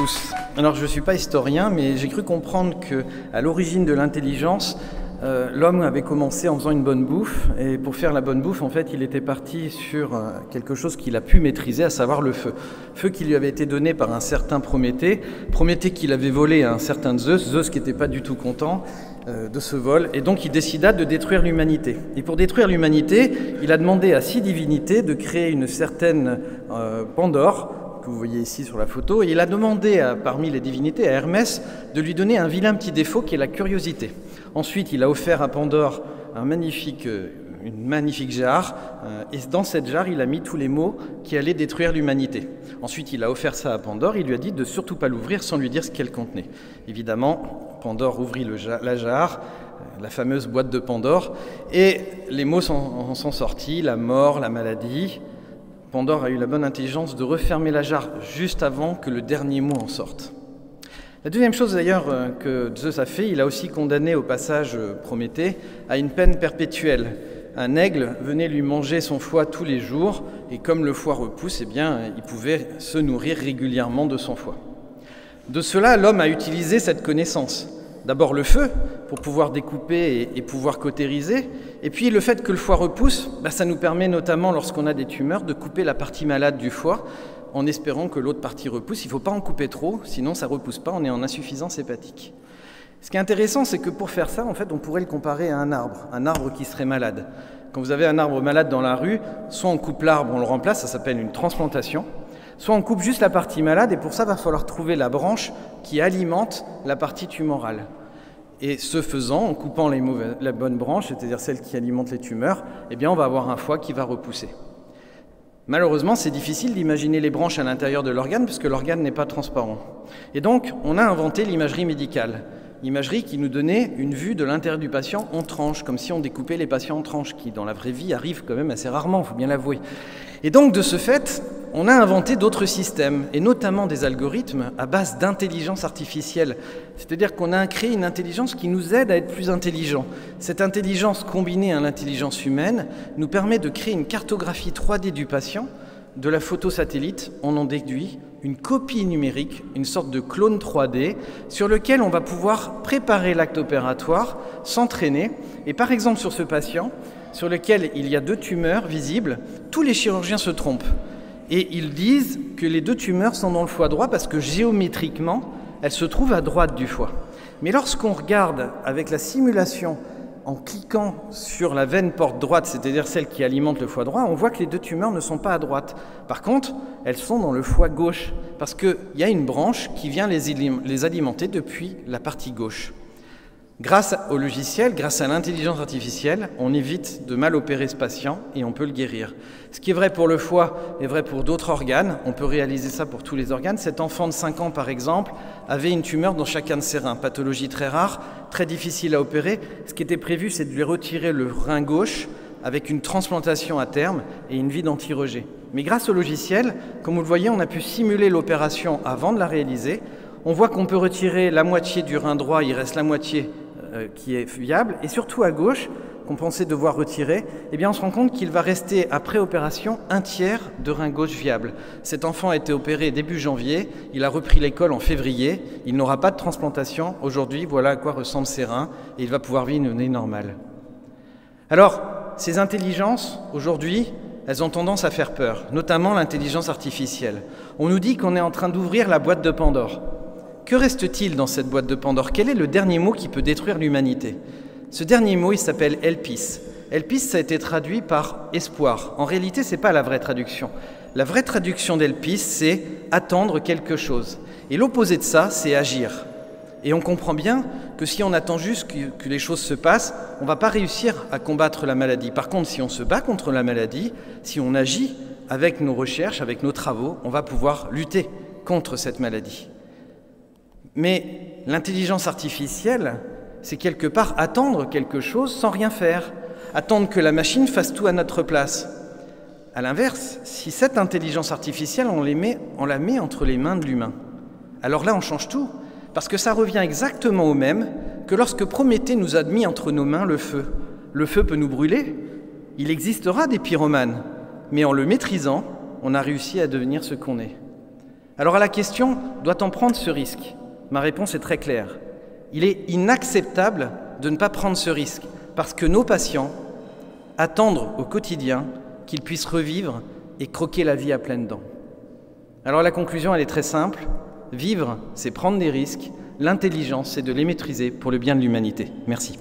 repousse. Alors je ne suis pas historien, mais j'ai cru comprendre qu'à l'origine de l'intelligence, l'homme avait commencé en faisant une bonne bouffe, et pour faire la bonne bouffe, en fait, il était parti sur quelque chose qu'il a pu maîtriser, à savoir le feu. Feu qui lui avait été donné par un certain Prométhée, Prométhée qu'il avait volé à un certain Zeus, Zeus qui n'était pas du tout content de ce vol, et donc il décida de détruire l'humanité. Et pour détruire l'humanité, il a demandé à 6 divinités de créer une certaine Pandore, que vous voyez ici sur la photo, et il a demandé parmi les divinités à Hermès de lui donner un vilain petit défaut qui est la curiosité. Ensuite, il a offert à Pandore une magnifique jarre, et dans cette jarre, il a mis tous les maux qui allaient détruire l'humanité. Ensuite, il a offert ça à Pandore, il lui a dit de surtout pas l'ouvrir sans lui dire ce qu'elle contenait. Évidemment, Pandore ouvrit la jarre, la fameuse boîte de Pandore, et les maux en sont sortis, la mort, la maladie. Pandore a eu la bonne intelligence de refermer la jarre juste avant que le dernier mot en sorte. La deuxième chose d'ailleurs que Zeus a fait, il a aussi condamné au passage Prométhée à une peine perpétuelle. Un aigle venait lui manger son foie tous les jours, et comme le foie repousse, eh bien, il pouvait se nourrir régulièrement de son foie. De cela, l'homme a utilisé cette connaissance. D'abord le feu, pour pouvoir découper et pouvoir cautériser, et puis le fait que le foie repousse, ça nous permet notamment, lorsqu'on a des tumeurs, de couper la partie malade du foie, en espérant que l'autre partie repousse. Il ne faut pas en couper trop, sinon ça ne repousse pas, on est en insuffisance hépatique. Ce qui est intéressant, c'est que pour faire ça, en fait, on pourrait le comparer à un arbre qui serait malade. Quand vous avez un arbre malade dans la rue, soit on coupe l'arbre, on le remplace, ça s'appelle une transplantation, soit on coupe juste la partie malade, et pour ça, il va falloir trouver la branche qui alimente la partie tumorale. Et ce faisant, en coupant la bonne branche, c'est-à-dire celle qui alimente les tumeurs, eh bien, on va avoir un foie qui va repousser. Malheureusement, c'est difficile d'imaginer les branches à l'intérieur de l'organe puisque l'organe n'est pas transparent. Et donc, on a inventé l'imagerie médicale. L'imagerie qui nous donnait une vue de l'intérieur du patient en tranches, comme si on découpait les patients en tranches, qui dans la vraie vie arrivent quand même assez rarement, il faut bien l'avouer. Et donc, de ce fait, on a inventé d'autres systèmes, et notamment des algorithmes à base d'intelligence artificielle. C'est-à-dire qu'on a créé une intelligence qui nous aide à être plus intelligents. Cette intelligence combinée à l'intelligence humaine nous permet de créer une cartographie 3D du patient, de la photo satellite, on en déduit une copie numérique, une sorte de clone 3D, sur lequel on va pouvoir préparer l'acte opératoire, s'entraîner, et par exemple sur ce patient, sur lequel il y a 2 tumeurs visibles, tous les chirurgiens se trompent. Et ils disent que les 2 tumeurs sont dans le foie droit parce que géométriquement, elles se trouvent à droite du foie. Mais lorsqu'on regarde avec la simulation, en cliquant sur la veine porte droite, c'est-à-dire celle qui alimente le foie droit, on voit que les 2 tumeurs ne sont pas à droite. Par contre, elles sont dans le foie gauche, parce qu'il y a une branche qui vient les alimenter depuis la partie gauche. Grâce au logiciel, grâce à l'intelligence artificielle, on évite de mal opérer ce patient et on peut le guérir. Ce qui est vrai pour le foie est vrai pour d'autres organes. On peut réaliser ça pour tous les organes. Cet enfant de 5 ans, par exemple, avait une tumeur dans chacun de ses reins. Pathologie très rare, très difficile à opérer. Ce qui était prévu, c'est de lui retirer le rein gauche avec une transplantation à terme et une vie d'anti-rejet. Mais grâce au logiciel, comme vous le voyez, on a pu simuler l'opération avant de la réaliser. On voit qu'on peut retirer la moitié du rein droit, il reste la moitié qui est viable, et surtout à gauche, qu'on pensait devoir retirer, eh bien on se rend compte qu'il va rester, après opération, 1/3 de rein gauche viable. Cet enfant a été opéré début janvier, il a repris l'école en février, il n'aura pas de transplantation. Aujourd'hui, voilà à quoi ressemblent ses reins, et il va pouvoir vivre une vie normale. Alors, ces intelligences, aujourd'hui, elles ont tendance à faire peur, notamment l'intelligence artificielle. On nous dit qu'on est en train d'ouvrir la boîte de Pandore. Que reste-t-il dans cette boîte de Pandore? Quel est le dernier mot qui peut détruire l'humanité? Ce dernier mot, il s'appelle Elpis. Elpis, ça a été traduit par espoir. En réalité, ce n'est pas la vraie traduction. La vraie traduction d'Elpis, c'est attendre quelque chose. Et l'opposé de ça, c'est agir. Et on comprend bien que si on attend juste que les choses se passent, on ne va pas réussir à combattre la maladie. Par contre, si on se bat contre la maladie, si on agit avec nos recherches, avec nos travaux, on va pouvoir lutter contre cette maladie. Mais l'intelligence artificielle, c'est quelque part attendre quelque chose sans rien faire, attendre que la machine fasse tout à notre place. À l'inverse, si cette intelligence artificielle, on la met entre les mains de l'humain, alors là on change tout, parce que ça revient exactement au même que lorsque Prométhée nous a mis entre nos mains le feu. Le feu peut nous brûler, il existera des pyromanes, mais en le maîtrisant, on a réussi à devenir ce qu'on est. Alors à la question « doit-on prendre ce risque ?» Ma réponse est très claire. Il est inacceptable de ne pas prendre ce risque parce que nos patients attendent au quotidien qu'ils puissent revivre et croquer la vie à pleines dents. Alors la conclusion, elle est très simple. Vivre, c'est prendre des risques. L'intelligence, c'est de les maîtriser pour le bien de l'humanité. Merci.